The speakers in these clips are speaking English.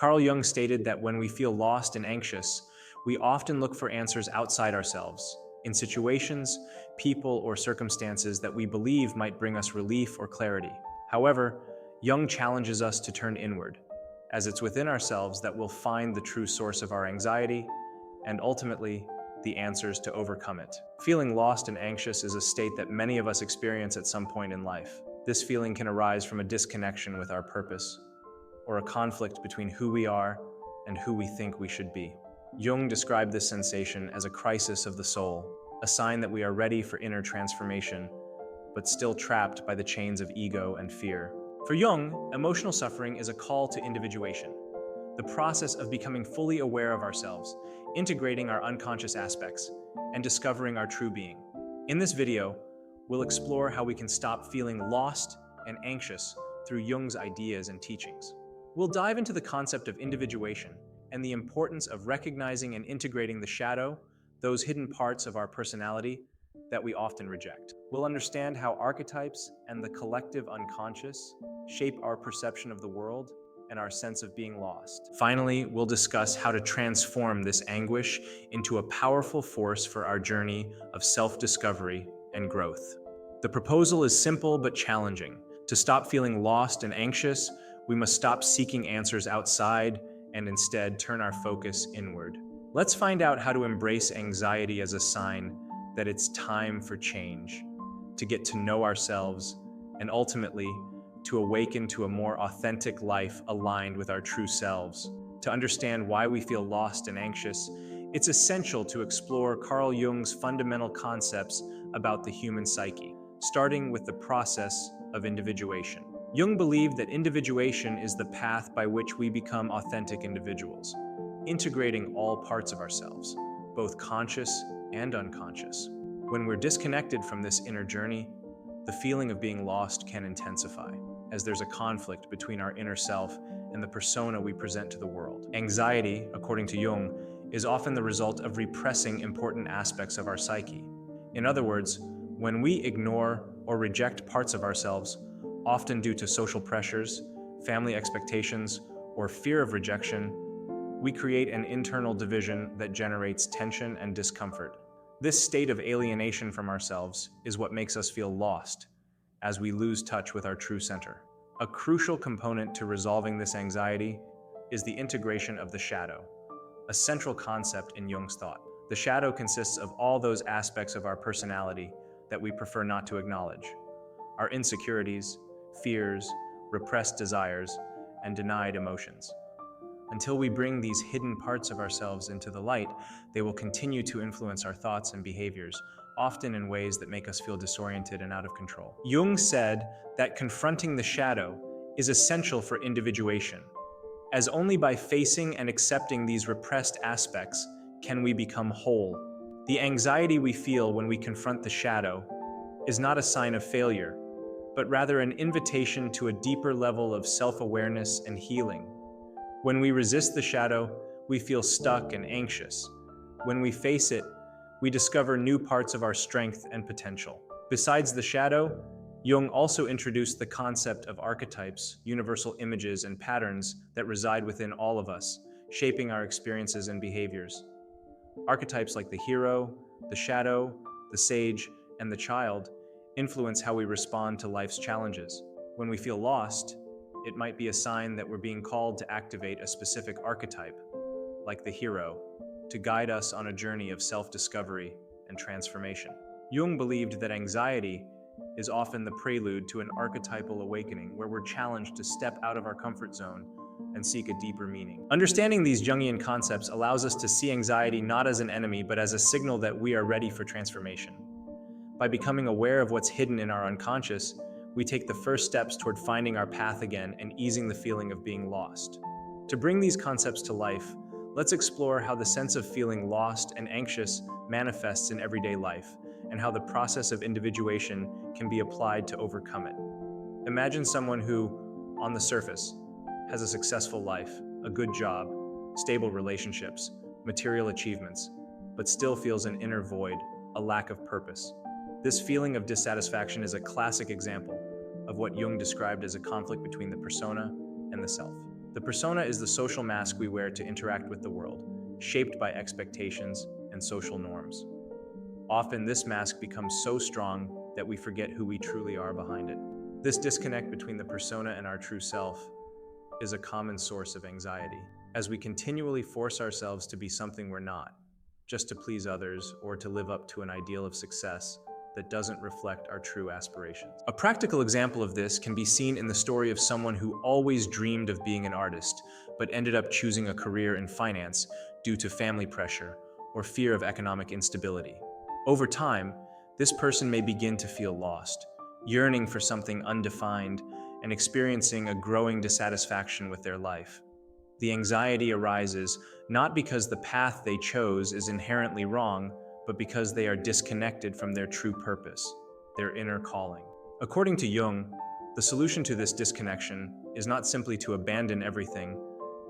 Carl Jung stated that when we feel lost and anxious, we often look for answers outside ourselves, in situations, people, or circumstances that we believe might bring us relief or clarity. However, Jung challenges us to turn inward, as it's within ourselves that we'll find the true source of our anxiety and ultimately the answers to overcome it. Feeling lost and anxious is a state that many of us experience at some point in life. This feeling can arise from a disconnection with our purpose, or a conflict between who we are and who we think we should be. Jung described this sensation as a crisis of the soul, a sign that we are ready for inner transformation, but still trapped by the chains of ego and fear. For Jung, emotional suffering is a call to individuation, the process of becoming fully aware of ourselves, integrating our unconscious aspects, and discovering our true being. In this video, we'll explore how we can stop feeling lost and anxious through Jung's ideas and teachings. We'll dive into the concept of individuation and the importance of recognizing and integrating the shadow, those hidden parts of our personality that we often reject. We'll understand how archetypes and the collective unconscious shape our perception of the world and our sense of being lost. Finally, we'll discuss how to transform this anguish into a powerful force for our journey of self-discovery and growth. The proposal is simple but challenging. To stop feeling lost and anxious, we must stop seeking answers outside and instead turn our focus inward. Let's find out how to embrace anxiety as a sign that it's time for change, to get to know ourselves, and ultimately, to awaken to a more authentic life aligned with our true selves. To understand why we feel lost and anxious, it's essential to explore Carl Jung's fundamental concepts about the human psyche, starting with the process of individuation. Jung believed that individuation is the path by which we become authentic individuals, integrating all parts of ourselves, both conscious and unconscious. When we're disconnected from this inner journey, the feeling of being lost can intensify, as there's a conflict between our inner self and the persona we present to the world. Anxiety, according to Jung, is often the result of repressing important aspects of our psyche. In other words, when we ignore or reject parts of ourselves, often due to social pressures, family expectations, or fear of rejection, we create an internal division that generates tension and discomfort. This state of alienation from ourselves is what makes us feel lost, as we lose touch with our true center. A crucial component to resolving this anxiety is the integration of the shadow, a central concept in Jung's thought. The shadow consists of all those aspects of our personality that we prefer not to acknowledge: our insecurities, fears, repressed desires, and denied emotions. Until we bring these hidden parts of ourselves into the light, they will continue to influence our thoughts and behaviors, often in ways that make us feel disoriented and out of control. Jung said that confronting the shadow is essential for individuation, as only by facing and accepting these repressed aspects can we become whole. The anxiety we feel when we confront the shadow is not a sign of failure, but rather an invitation to a deeper level of self-awareness and healing. When we resist the shadow, we feel stuck and anxious. When we face it, we discover new parts of our strength and potential. Besides the shadow, Jung also introduced the concept of archetypes, universal images and patterns that reside within all of us, shaping our experiences and behaviors. Archetypes like the hero, the shadow, the sage, and the child influence how we respond to life's challenges. When we feel lost, it might be a sign that we're being called to activate a specific archetype, like the hero, to guide us on a journey of self-discovery and transformation. Jung believed that anxiety is often the prelude to an archetypal awakening where we're challenged to step out of our comfort zone and seek a deeper meaning. Understanding these Jungian concepts allows us to see anxiety not as an enemy, but as a signal that we are ready for transformation. By becoming aware of what's hidden in our unconscious, we take the first steps toward finding our path again and easing the feeling of being lost. To bring these concepts to life, let's explore how the sense of feeling lost and anxious manifests in everyday life, and how the process of individuation can be applied to overcome it. Imagine someone who, on the surface, has a successful life, a good job, stable relationships, material achievements, but still feels an inner void, a lack of purpose. This feeling of dissatisfaction is a classic example of what Jung described as a conflict between the persona and the self. The persona is the social mask we wear to interact with the world, shaped by expectations and social norms. Often, this mask becomes so strong that we forget who we truly are behind it. This disconnect between the persona and our true self is a common source of anxiety, as we continually force ourselves to be something we're not, just to please others or to live up to an ideal of success that doesn't reflect our true aspirations. A practical example of this can be seen in the story of someone who always dreamed of being an artist, but ended up choosing a career in finance due to family pressure or fear of economic instability. Over time, this person may begin to feel lost, yearning for something undefined and experiencing a growing dissatisfaction with their life. The anxiety arises not because the path they chose is inherently wrong, but because they are disconnected from their true purpose, their inner calling. According to Jung, the solution to this disconnection is not simply to abandon everything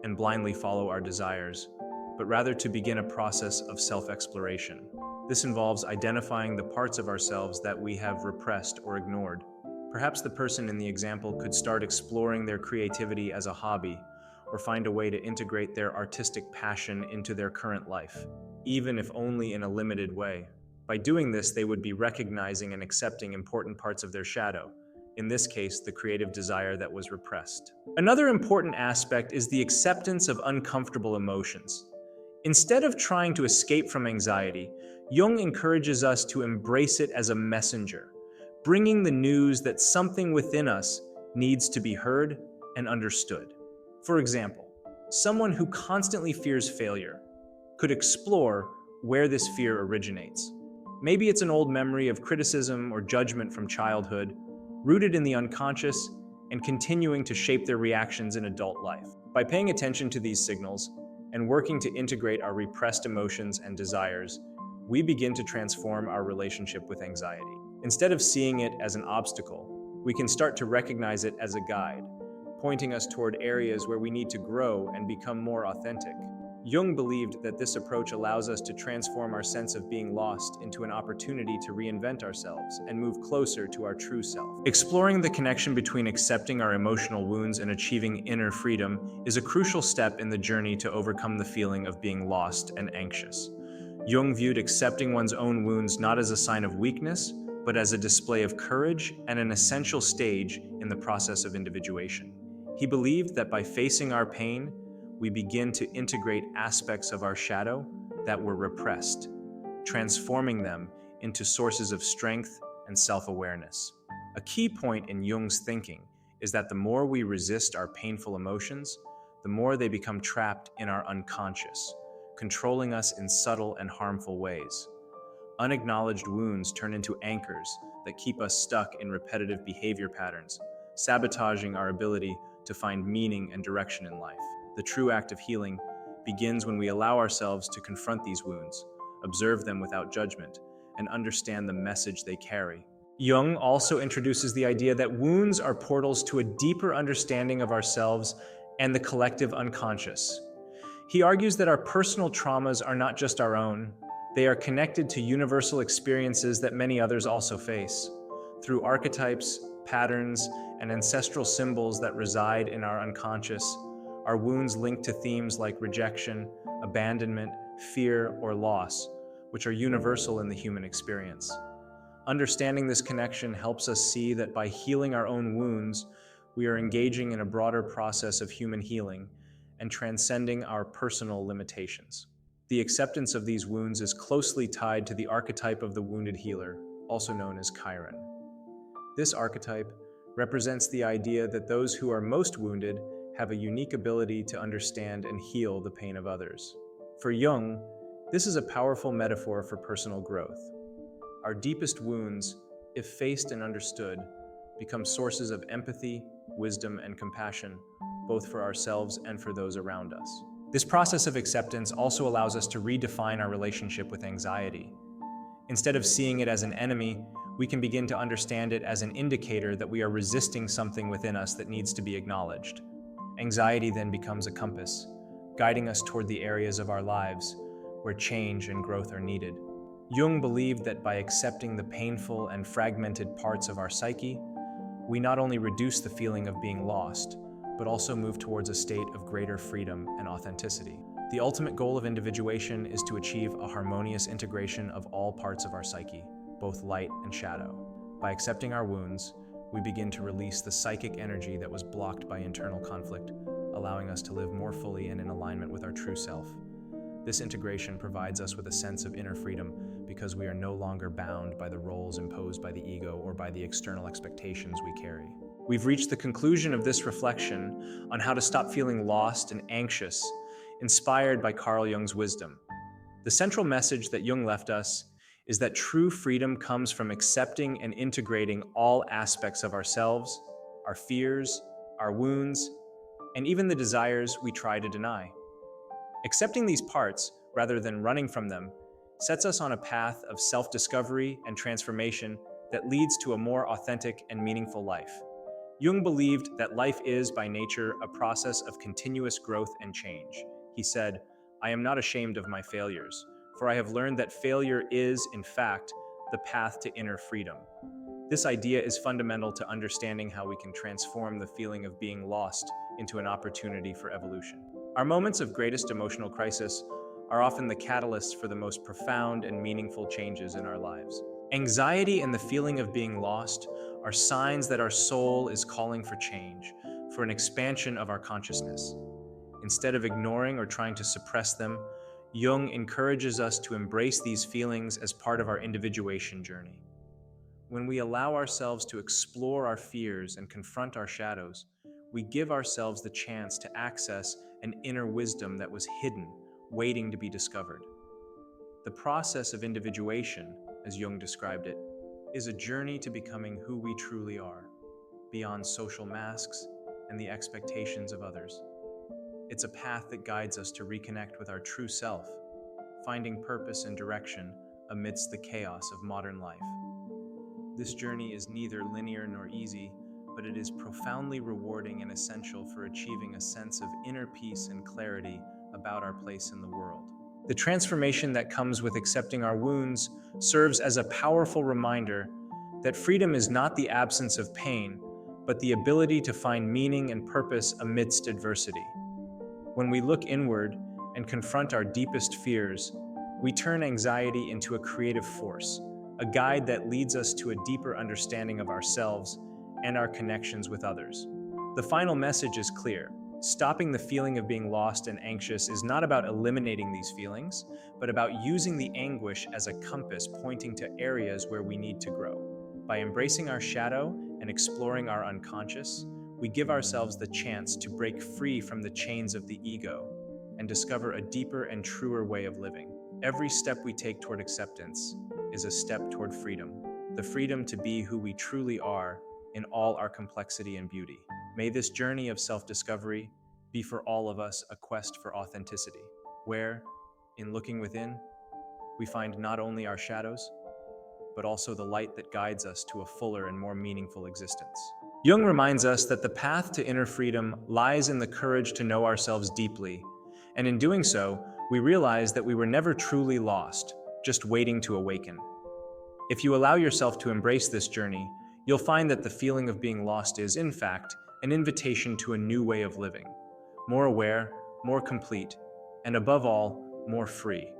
and blindly follow our desires, but rather to begin a process of self-exploration. This involves identifying the parts of ourselves that we have repressed or ignored. Perhaps the person in the example could start exploring their creativity as a hobby, or find a way to integrate their artistic passion into their current life, even if only in a limited way. By doing this, they would be recognizing and accepting important parts of their shadow, in this case, the creative desire that was repressed. Another important aspect is the acceptance of uncomfortable emotions. Instead of trying to escape from anxiety, Jung encourages us to embrace it as a messenger, bringing the news that something within us needs to be heard and understood. For example, someone who constantly fears failure could explore where this fear originates. Maybe it's an old memory of criticism or judgment from childhood, rooted in the unconscious and continuing to shape their reactions in adult life. By paying attention to these signals and working to integrate our repressed emotions and desires, we begin to transform our relationship with anxiety. Instead of seeing it as an obstacle, we can start to recognize it as a guide, pointing us toward areas where we need to grow and become more authentic. Jung believed that this approach allows us to transform our sense of being lost into an opportunity to reinvent ourselves and move closer to our true self. Exploring the connection between accepting our emotional wounds and achieving inner freedom is a crucial step in the journey to overcome the feeling of being lost and anxious. Jung viewed accepting one's own wounds not as a sign of weakness, but as a display of courage and an essential stage in the process of individuation. He believed that by facing our pain, we begin to integrate aspects of our shadow that were repressed, transforming them into sources of strength and self-awareness. A key point in Jung's thinking is that the more we resist our painful emotions, the more they become trapped in our unconscious, controlling us in subtle and harmful ways. Unacknowledged wounds turn into anchors that keep us stuck in repetitive behavior patterns, sabotaging our ability to find meaning and direction in life. The true act of healing begins when we allow ourselves to confront these wounds, observe them without judgment, and understand the message they carry. Jung also introduces the idea that wounds are portals to a deeper understanding of ourselves and the collective unconscious. He argues that our personal traumas are not just our own, they are connected to universal experiences that many others also face. Through archetypes, patterns, and ancestral symbols that reside in our unconscious, our wounds link to themes like rejection, abandonment, fear, or loss, which are universal in the human experience. Understanding this connection helps us see that by healing our own wounds, we are engaging in a broader process of human healing and transcending our personal limitations. The acceptance of these wounds is closely tied to the archetype of the wounded healer, also known as Chiron. This archetype represents the idea that those who are most wounded have a unique ability to understand and heal the pain of others. For Jung, this is a powerful metaphor for personal growth. Our deepest wounds, if faced and understood, become sources of empathy, wisdom, and compassion, both for ourselves and for those around us. This process of acceptance also allows us to redefine our relationship with anxiety. Instead of seeing it as an enemy, we can begin to understand it as an indicator that we are resisting something within us that needs to be acknowledged. Anxiety then becomes a compass, guiding us toward the areas of our lives where change and growth are needed. Jung believed that by accepting the painful and fragmented parts of our psyche, we not only reduce the feeling of being lost, but also move towards a state of greater freedom and authenticity. The ultimate goal of individuation is to achieve a harmonious integration of all parts of our psyche, both light and shadow. By accepting our wounds, we begin to release the psychic energy that was blocked by internal conflict, allowing us to live more fully and in alignment with our true self. This integration provides us with a sense of inner freedom because we are no longer bound by the roles imposed by the ego or by the external expectations we carry. We've reached the conclusion of this reflection on how to stop feeling lost and anxious, inspired by Carl Jung's wisdom. The central message that Jung left us is that true freedom comes from accepting and integrating all aspects of ourselves, our fears, our wounds, and even the desires we try to deny. Accepting these parts, rather than running from them, sets us on a path of self-discovery and transformation that leads to a more authentic and meaningful life. Jung believed that life is, by nature, a process of continuous growth and change. He said, "I am not ashamed of my failures, for I have learned that failure is, in fact, the path to inner freedom." This idea is fundamental to understanding how we can transform the feeling of being lost into an opportunity for evolution. Our moments of greatest emotional crisis are often the catalysts for the most profound and meaningful changes in our lives. Anxiety and the feeling of being lost are signs that our soul is calling for change, for an expansion of our consciousness. Instead of ignoring or trying to suppress them, Jung encourages us to embrace these feelings as part of our individuation journey. When we allow ourselves to explore our fears and confront our shadows, we give ourselves the chance to access an inner wisdom that was hidden, waiting to be discovered. The process of individuation, as Jung described it, is a journey to becoming who we truly are, beyond social masks and the expectations of others. It's a path that guides us to reconnect with our true self, finding purpose and direction amidst the chaos of modern life. This journey is neither linear nor easy, but it is profoundly rewarding and essential for achieving a sense of inner peace and clarity about our place in the world. The transformation that comes with accepting our wounds serves as a powerful reminder that freedom is not the absence of pain, but the ability to find meaning and purpose amidst adversity. When we look inward and confront our deepest fears, we turn anxiety into a creative force, a guide that leads us to a deeper understanding of ourselves and our connections with others. The final message is clear. Stopping the feeling of being lost and anxious is not about eliminating these feelings, but about using the anguish as a compass pointing to areas where we need to grow. By embracing our shadow and exploring our unconscious, we give ourselves the chance to break free from the chains of the ego and discover a deeper and truer way of living. Every step we take toward acceptance is a step toward freedom, the freedom to be who we truly are in all our complexity and beauty. May this journey of self-discovery be for all of us a quest for authenticity, where, in looking within, we find not only our shadows, but also the light that guides us to a fuller and more meaningful existence. Jung reminds us that the path to inner freedom lies in the courage to know ourselves deeply, and in doing so, we realize that we were never truly lost, just waiting to awaken. If you allow yourself to embrace this journey, you'll find that the feeling of being lost is, in fact, an invitation to a new way of living, more aware, more complete, and above all, more free.